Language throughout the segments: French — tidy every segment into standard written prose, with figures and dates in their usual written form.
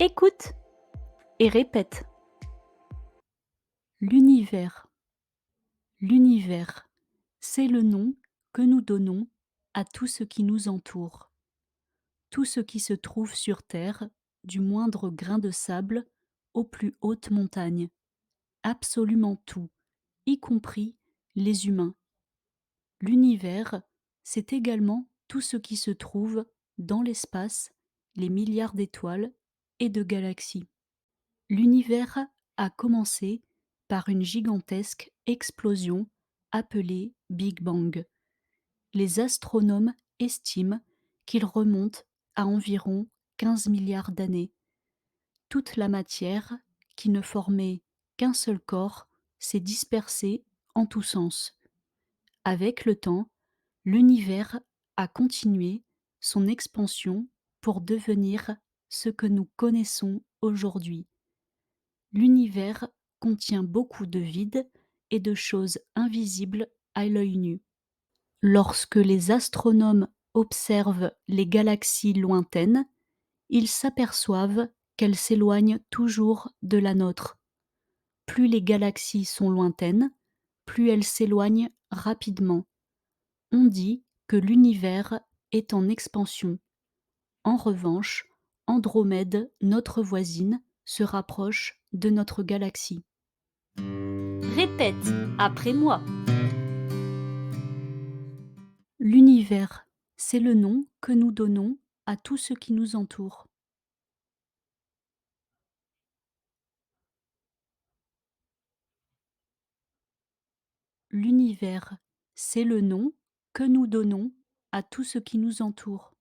Écoute et répète. L'univers. L'univers, c'est le nom que nous donnons à tout ce qui nous entoure. Tout ce qui se trouve sur Terre, du moindre grain de sable aux plus hautes montagnes. Absolument tout, y compris les humains. L'univers, c'est également tout ce qui se trouve dans l'espace, les milliards d'étoiles et de galaxies. L'univers a commencé par une gigantesque explosion appelée Big Bang. Les astronomes estiment qu'il remonte à environ 15 milliards d'années. Toute la matière, qui ne formait qu'un seul corps, s'est dispersée en tous sens. Avec le temps, l'univers a continué son expansion pour devenir ce que nous connaissons aujourd'hui. L'univers contient beaucoup de vide et de choses invisibles à l'œil nu. Lorsque les astronomes observent les galaxies lointaines, ils s'aperçoivent qu'elles s'éloignent toujours de la nôtre. Plus les galaxies sont lointaines, plus elles s'éloignent rapidement. On dit que l'univers est en expansion. En revanche, Andromède, notre voisine, se rapproche de notre galaxie. Répète après moi. L'univers, c'est le nom que nous donnons à tout ce qui nous entoure. L'univers, c'est le nom que nous donnons à tout ce qui nous entoure.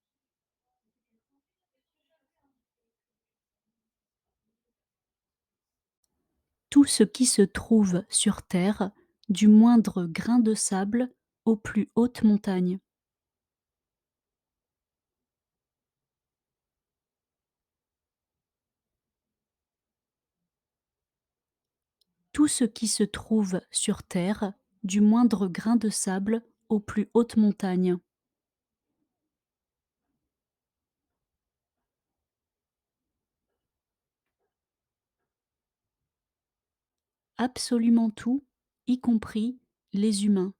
Tout ce qui se trouve sur Terre, du moindre grain de sable aux plus hautes montagnes. Tout ce qui se trouve sur Terre, du moindre grain de sable aux plus hautes montagnes. Absolument tout, y compris les humains.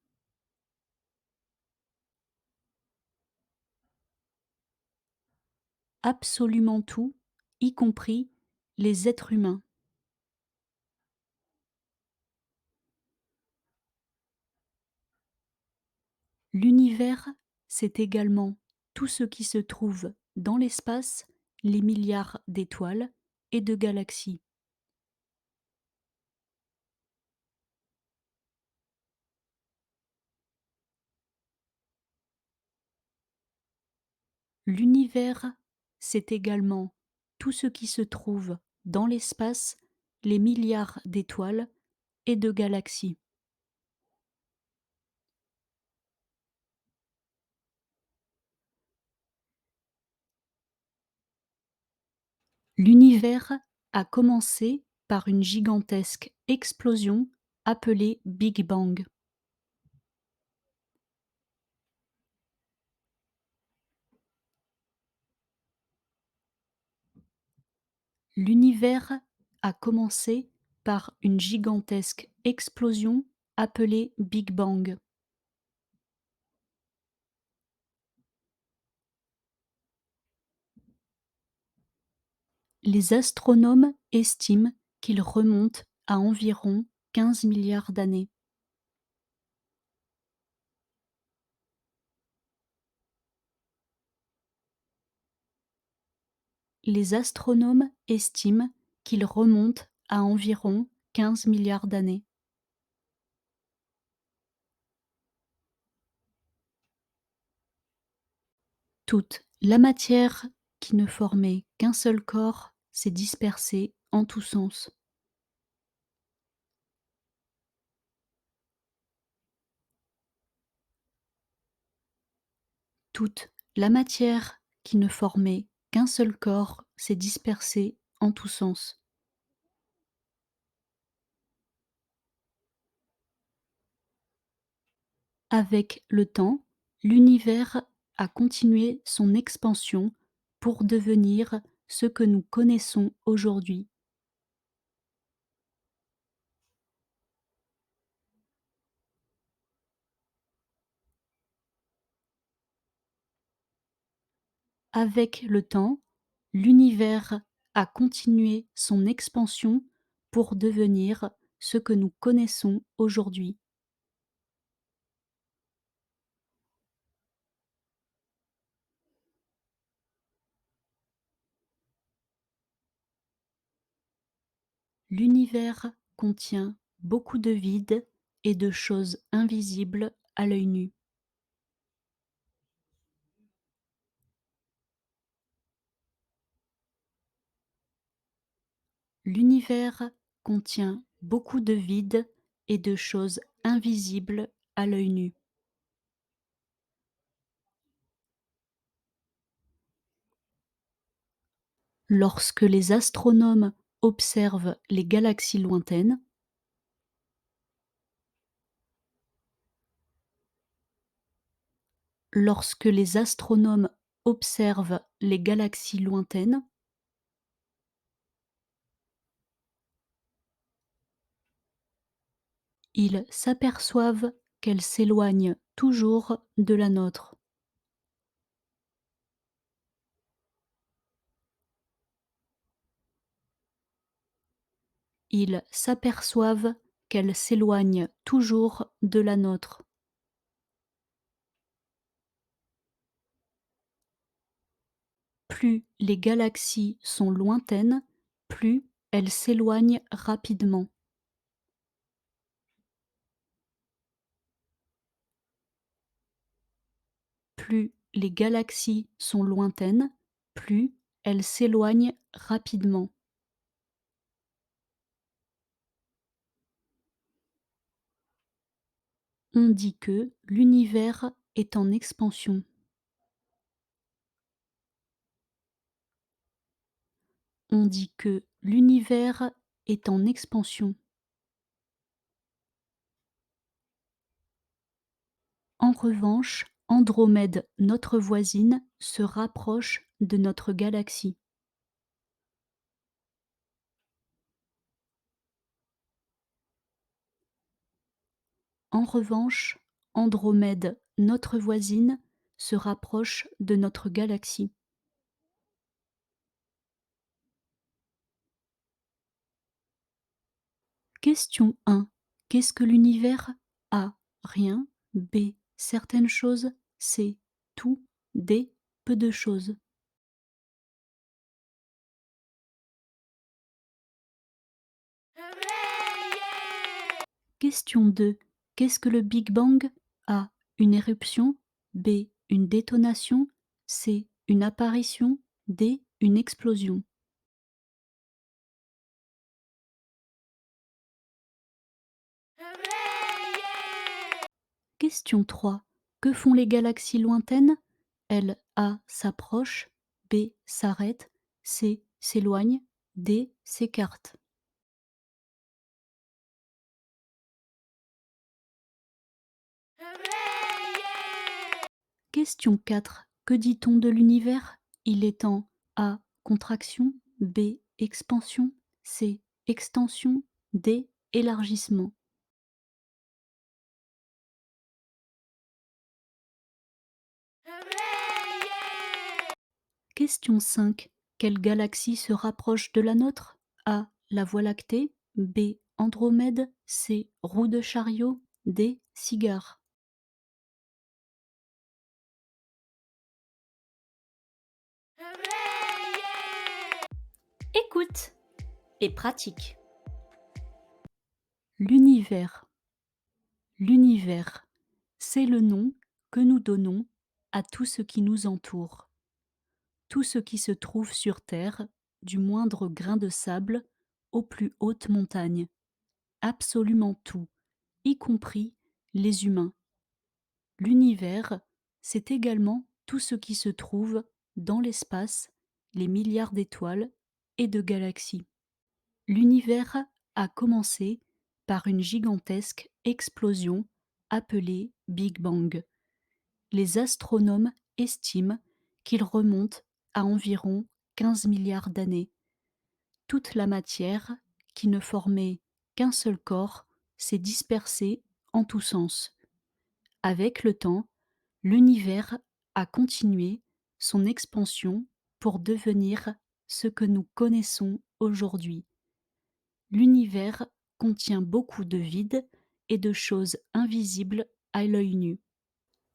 Absolument tout, y compris les êtres humains. L'univers, c'est également tout ce qui se trouve dans l'espace, les milliards d'étoiles et de galaxies. L'univers, c'est également tout ce qui se trouve dans l'espace, les milliards d'étoiles et de galaxies. L'univers a commencé par une gigantesque explosion appelée Big Bang. L'univers a commencé par une gigantesque explosion appelée Big Bang. Les astronomes estiment qu'il remonte à environ 15 milliards d'années. Les astronomes estiment qu'il remonte à environ 15 milliards d'années. Toute la matière qui ne formait qu'un seul corps s'est dispersée en tous sens. Toute la matière qui ne formait qu'un seul corps s'est dispersée en tous sens. Avec le temps, l'univers a continué son expansion pour devenir ce que nous connaissons aujourd'hui. Avec le temps, l'univers a continué son expansion pour devenir ce que nous connaissons aujourd'hui. L'univers contient beaucoup de vide et de choses invisibles à l'œil nu. L'univers contient beaucoup de vide et de choses invisibles à l'œil nu. Lorsque les astronomes observent les galaxies lointaines, lorsque les astronomes observent les galaxies lointaines, ils s'aperçoivent qu'elles s'éloignent toujours de la nôtre. Ils s'aperçoivent qu'elles s'éloignent toujours de la nôtre. Plus les galaxies sont lointaines, plus elles s'éloignent rapidement. Plus les galaxies sont lointaines, plus elles s'éloignent rapidement. On dit que l'univers est en expansion. On dit que l'univers est en expansion. En revanche, Andromède, notre voisine, se rapproche de notre galaxie. En revanche, Andromède, notre voisine, se rapproche de notre galaxie. Question 1. Qu'est-ce que l'univers? A. Rien. B. Certaines choses. C. Tout. D. Peu de choses. Question 2. Qu'est-ce que le Big Bang? A. Une éruption. B. Une détonation. C. Une apparition. D. Une explosion. Question 3. Que font les galaxies lointaines? Elles A. S'approchent. B. S'arrêtent. C. S'éloignent. D. S'écartent. Question 4. Que dit-on de l'univers? Il est en A. Contraction. B. Expansion. C. Extension. D. Élargissement. Question 5. Quelle galaxie se rapproche de la nôtre? A. La Voie lactée. B. Andromède. C. Roue de chariot. D. Cigare. Écoute et pratique. L'univers. L'univers, c'est le nom que nous donnons à tout ce qui nous entoure. Tout ce qui se trouve sur Terre, du moindre grain de sable aux plus hautes montagnes. Absolument tout, y compris les humains. L'univers, c'est également tout ce qui se trouve dans l'espace, les milliards d'étoiles et de galaxies. L'univers a commencé par une gigantesque explosion appelée Big Bang. Les astronomes estiment qu'il remonte à environ 15 milliards d'années. Toute la matière, qui ne formait qu'un seul corps, s'est dispersée en tous sens. Avec le temps, l'univers a continué son expansion pour devenir ce que nous connaissons aujourd'hui. L'univers contient beaucoup de vide et de choses invisibles à l'œil nu.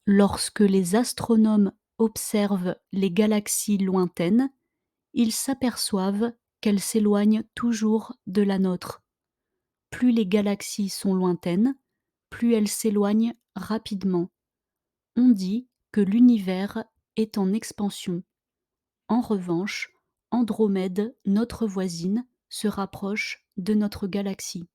Lorsque les astronomes observent les galaxies lointaines, ils s'aperçoivent qu'elles s'éloignent toujours de la nôtre. Plus les galaxies sont lointaines, plus elles s'éloignent rapidement. On dit que l'univers est en expansion. En revanche, Andromède, notre voisine, se rapproche de notre galaxie.